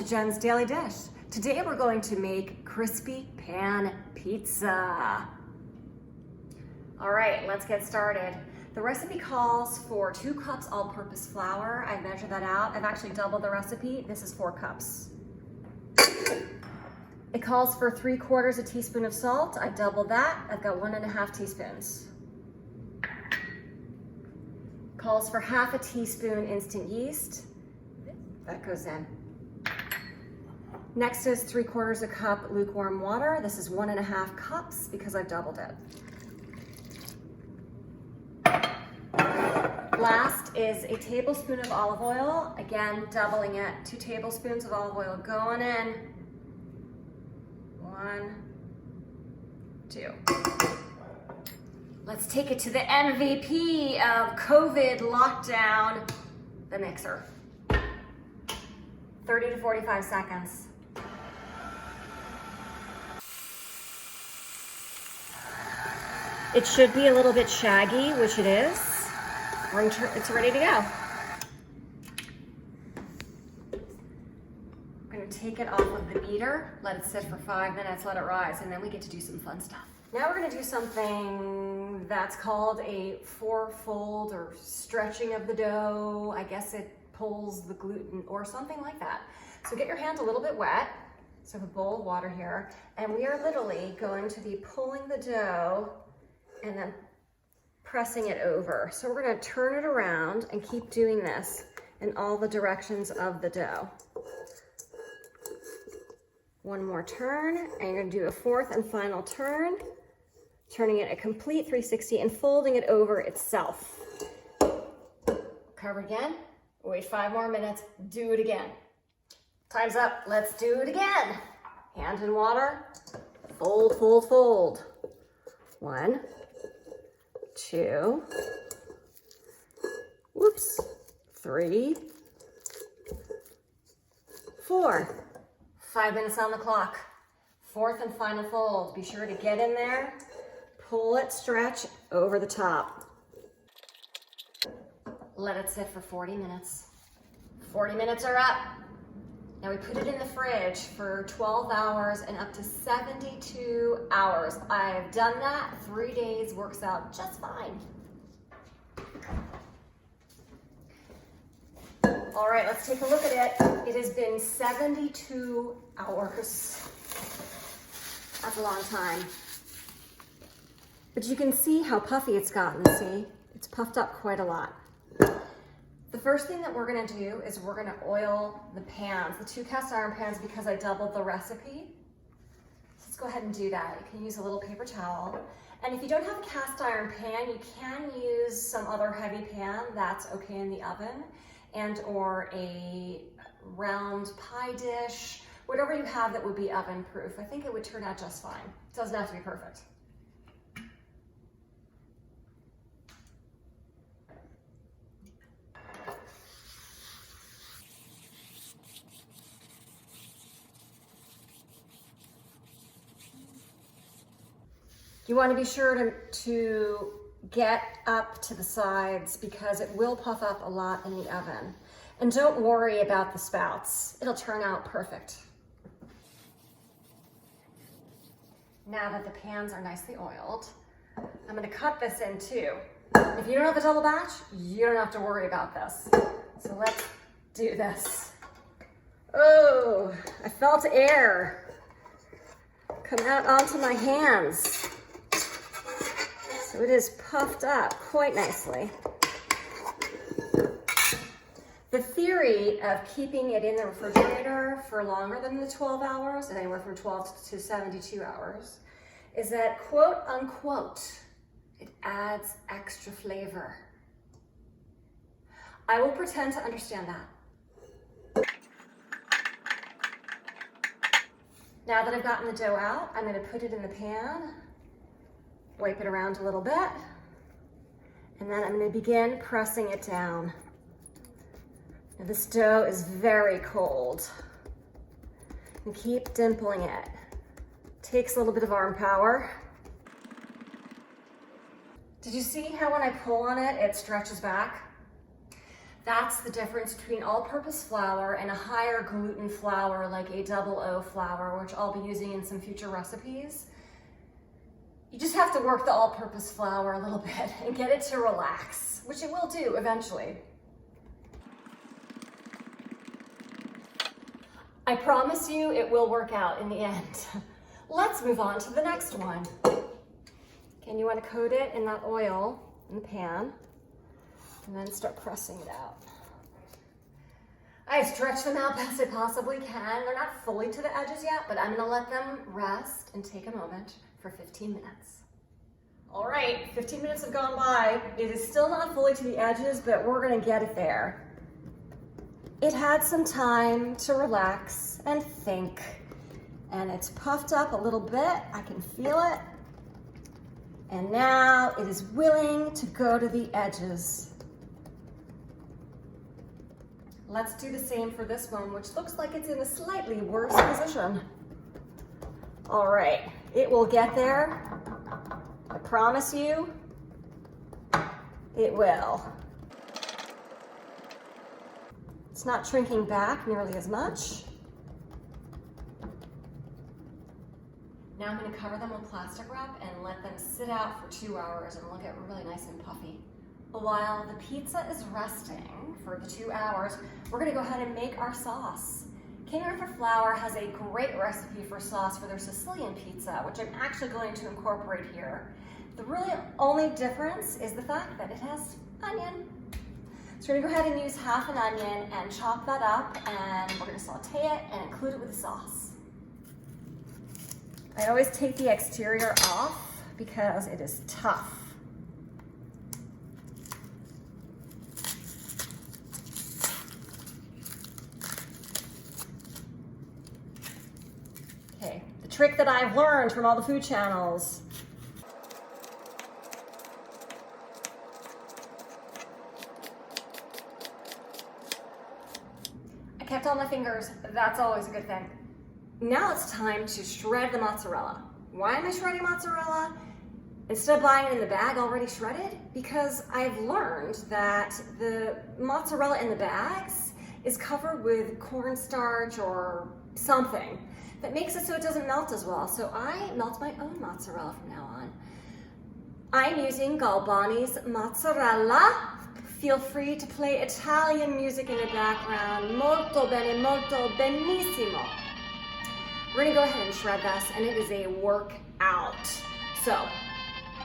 to Jen's Daily Dish. Today we're going to make crispy pan pizza. All right, let's get started. The recipe calls for 2 cups all-purpose flour. I've measured that out. I've actually doubled the recipe. This is 4 cups. It calls for 3/4 teaspoon of salt. I've doubled that. I've got 1½ teaspoons. Calls for 1/2 teaspoon instant yeast. That goes in. Next is 3/4 cup lukewarm water. This is 1½ cups because I've doubled it. Last is a tablespoon of olive oil. Again, doubling it. 2 tablespoons of olive oil going in. 1, 2. Let's take it to the MVP of COVID lockdown, the mixer. 30 to 45 seconds. It should be a little bit shaggy, which it is. It's ready to go. I'm gonna take it off of the beater, let it sit for 5 minutes, let it rise, and then we get to do some fun stuff. Now we're gonna do something that's called a 4-fold or stretching of the dough. I guess it pulls the gluten or something like that. So get your hand a little bit wet. So I have a bowl of water here, and we are literally going to be pulling the dough and then pressing it over. So we're gonna turn it around and keep doing this in all the directions of the dough. One more turn, and you're gonna do a 4th and final turn, turning it a complete 360 and folding it over itself. Cover again, wait 5 more minutes, do it again. Time's up, let's do it again. Hand in water, fold, fold, fold. 1, 2, whoops, 3, 4. 5 minutes on the clock. 4th and final fold. Be sure to get in there, pull it, stretch over the top. Let it sit for 40 minutes. 40 minutes are up. Now we put it in the fridge for 12 hours and up to 72 hours. I've done that. 3 days works out just fine. All right, let's take a look at it. It has been 72 hours. That's a long time. But you can see how puffy it's gotten, see? It's puffed up quite a lot. The first thing that we're gonna do is we're gonna oil the pans, the 2 cast iron pans, because I doubled the recipe. So let's go ahead and do that. You can use a little paper towel. And if you don't have a cast iron pan, you can use some other heavy pan that's okay in the oven, and or a round pie dish, whatever you have that would be oven proof. I think it would turn out just fine. It doesn't have to be perfect. You want to be sure to get up to the sides because it will puff up a lot in the oven. And don't worry about the spouts. It'll turn out perfect. Now that the pans are nicely oiled, I'm going to cut this in 2. If you don't have a double batch, you don't have to worry about this. So let's do this. Oh, I felt air come out onto my hands. So it is puffed up quite nicely. The theory of keeping it in the refrigerator for longer than the 12 hours, and anywhere from 12 to 72 hours, is that, quote unquote, it adds extra flavor. I will pretend to understand that. Now that I've gotten the dough out, I'm gonna put it in the pan, wipe it around a little bit, and then I'm gonna begin pressing it down. Now this dough is very cold. And keep dimpling it. Takes a little bit of arm power. Did you see how when I pull on it, it stretches back? That's the difference between all-purpose flour and a higher gluten flour like a double O flour, which I'll be using in some future recipes. You just have to work the all-purpose flour a little bit and get it to relax, which it will do eventually. I promise you it will work out in the end. Let's move on to the next one. And you want to coat it in that oil in the pan and then start pressing it out. I stretch them out best I possibly can. They're not fully to the edges yet, but I'm going to let them rest and take a moment for 15 minutes. All right, 15 minutes have gone by. It is still not fully to the edges, but we're going to get it there. It had some time to relax and think, and it's puffed up a little bit. I can feel it. And now it is willing to go to the edges. Let's do the same for this one, which looks like it's in a slightly worse position. All right, it will get there. I promise you, it will. It's not shrinking back nearly as much. Now I'm going to cover them with plastic wrap and let them sit out for 2 hours and they'll get really nice and puffy. While the pizza is resting for the 2 hours, we're going to go ahead and make our sauce. King Arthur Flour has a great recipe for sauce for their Sicilian pizza, which I'm actually going to incorporate here. The really only difference is the fact that it has onion. So we're going to go ahead and use half an onion and chop that up, and we're going to saute it and include it with the sauce. I always take the exterior off because it is tough. Okay, the trick that I've learned from all the food channels. I kept all my fingers. That's always a good thing. Now it's time to shred the mozzarella. Why am I shredding mozzarella instead of buying it in the bag already shredded? Because I've learned that the mozzarella in the bags is covered with cornstarch or something that makes it so it doesn't melt as well. So I melt my own mozzarella from now on. I'm using Galbani's mozzarella. Feel free to play Italian music in the background. Molto bene, molto benissimo. We're gonna go ahead and shred this, and it is a workout. So,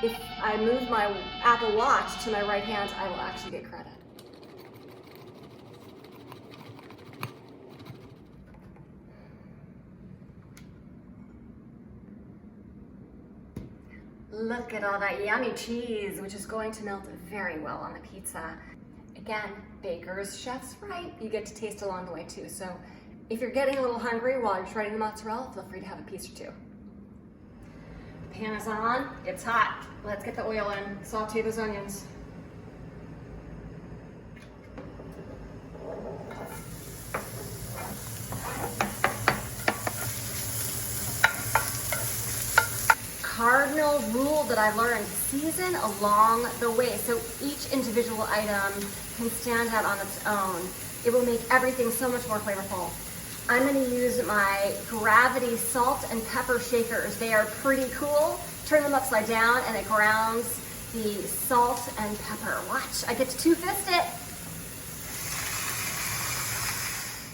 if I move my Apple Watch to my right hand, I will actually get credit. Look at all that yummy cheese, which is going to melt very well on the pizza. Again, bakers, chefs, right? You get to taste along the way too. So if you're getting a little hungry while you're shredding the mozzarella, feel free to have a piece or two. Pan is on, it's hot. Let's get the oil in, saute those onions. Cardinal rule that I learned: season along the way. So each individual item can stand out on its own. It will make everything so much more flavorful. I'm going to use my Gravity salt and pepper shakers. They are pretty cool. Turn them upside down and it grounds the salt and pepper. Watch, I get to two-fist it.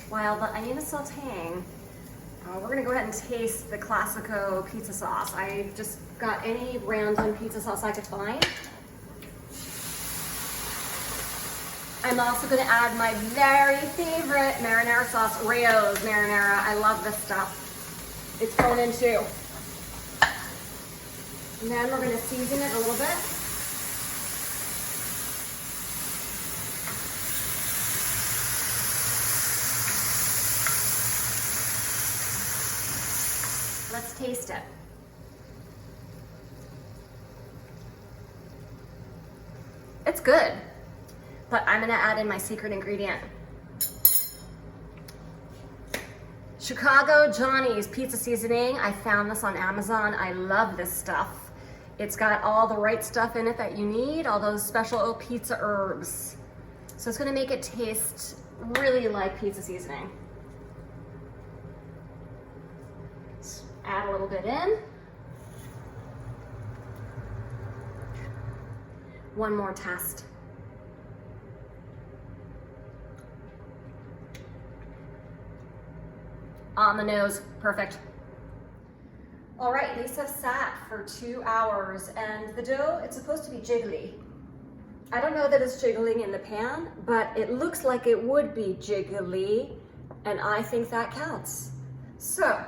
While the onion is sauteing, we're gonna go ahead and taste the Classico pizza sauce. I just got any random pizza sauce I could find. I'm also gonna add my very favorite marinara sauce, Rayo's marinara. I love this stuff. It's going in too. And then we're gonna season it a little bit. Let's taste it. It's good, but I'm gonna add in my secret ingredient. Chicago Johnny's pizza seasoning. I found this on Amazon. I love this stuff. It's got all the right stuff in it that you need, all those special pizza herbs. So it's gonna make it taste really like pizza seasoning. Let's add a little bit in. One more test. On the nose, perfect. All right, these have sat for 2 hours, and the dough, it's supposed to be jiggly. I don't know that it's jiggling in the pan, but it looks like it would be jiggly, and I think that counts. So,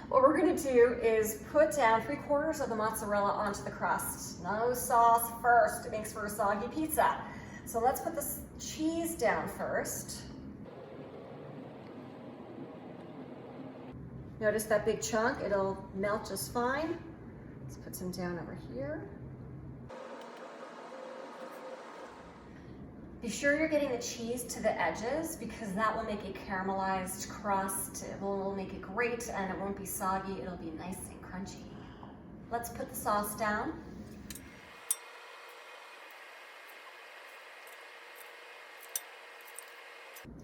what we're gonna do is put down 3/4 of the mozzarella onto the crust. No sauce first, it makes for a soggy pizza. So let's put this cheese down first. Notice that big chunk, it'll melt just fine. Let's put some down over here. Be sure you're getting the cheese to the edges because that will make a caramelized crust. It will make it great and it won't be soggy. It'll be nice and crunchy. Let's put the sauce down.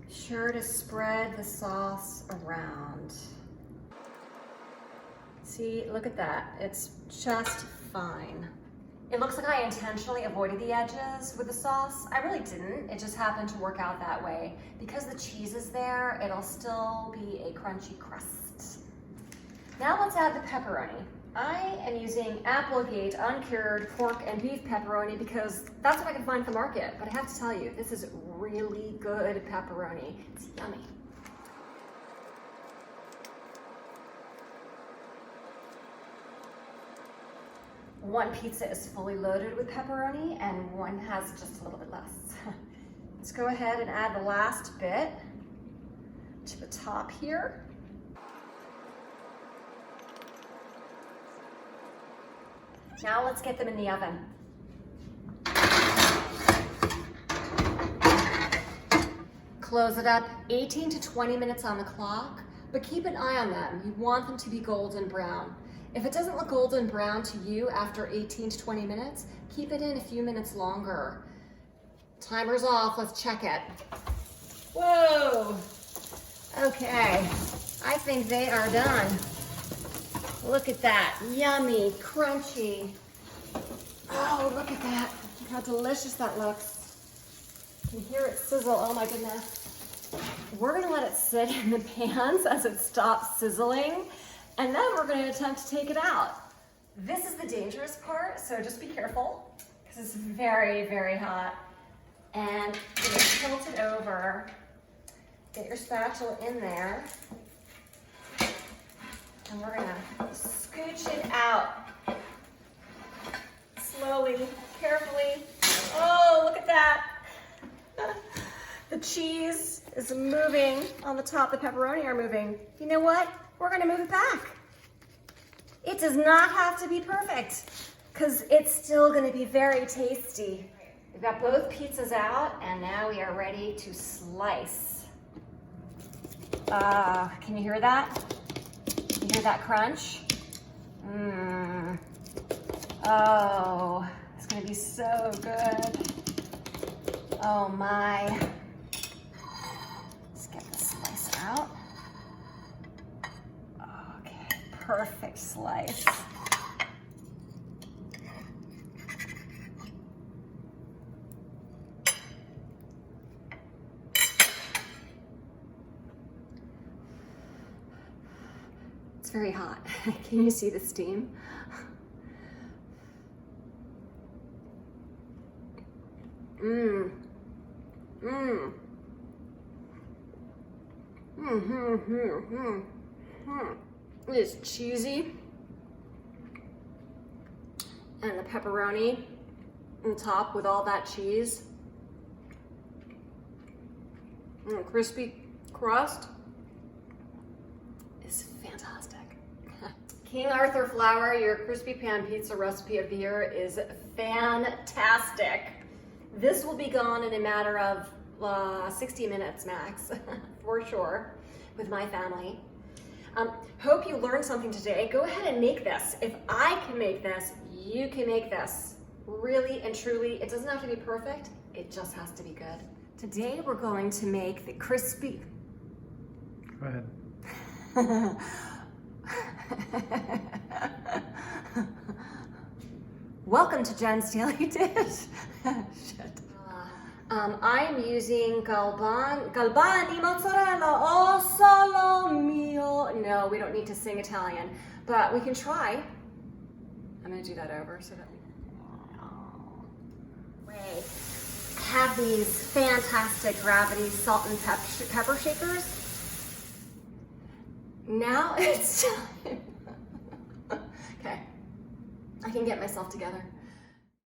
Be sure to spread the sauce around. See, look at that. It's just fine. It looks like I intentionally avoided the edges with the sauce. I really didn't. It just happened to work out that way. Because the cheese is there, it'll still be a crunchy crust. Now let's add the pepperoni. I am using Applegate uncured pork and beef pepperoni because that's what I can find at the market. But I have to tell you, this is really good pepperoni. It's yummy. One pizza is fully loaded with pepperoni and one has just a little bit less. Let's go ahead and add the last bit to the top here. Now let's get them in the oven. Close it up, 18 to 20 minutes on the clock, but keep an eye on them. You want them to be golden brown. If it doesn't look golden brown to you after 18 to 20 minutes, keep it in a few minutes longer. Timer's off, let's check it. Whoa! Okay, I think they are done. Look at that, yummy, crunchy. Oh, look at that, look how delicious that looks. You can hear it sizzle, oh my goodness. We're gonna let it sit in the pans as it stops sizzling. And then we're going to attempt to take it out. This is the dangerous part, so just be careful because it's very, very hot. And you tilt it over, get your spatula in there, and we're going to scooch it out. Slowly, carefully. Oh, look at that. The cheese is moving on the top, the pepperoni are moving. You know what? We're gonna move it back. It does not have to be perfect because it's still gonna be very tasty. We've got both pizzas out and now we are ready to slice. Can you hear that? You hear that crunch? Oh, it's gonna be so good. Oh my. Let's get the slice out. Perfect slice. It's very hot. Can you see the steam? It is cheesy, and the pepperoni on top with all that cheese, and crispy crust is fantastic. King Arthur flour, your crispy pan pizza recipe of the year is fantastic. This will be gone in a matter of 60 minutes max, for sure, with my family. Hope you learned something today. Go ahead and make this. If I can make this, you can make this. Really and truly, it doesn't have to be perfect. it just has to be good. Today we're going to make the crispy. Go ahead. Welcome to Jen's Daily Dish. Shit. I'm using galbani mozzarella, oh solo mio. No, we don't need to sing Italian, but we can try. I'm gonna do that over so that we have these fantastic gravity salt and pepper shakers. Now it's time. Okay, I can get myself together.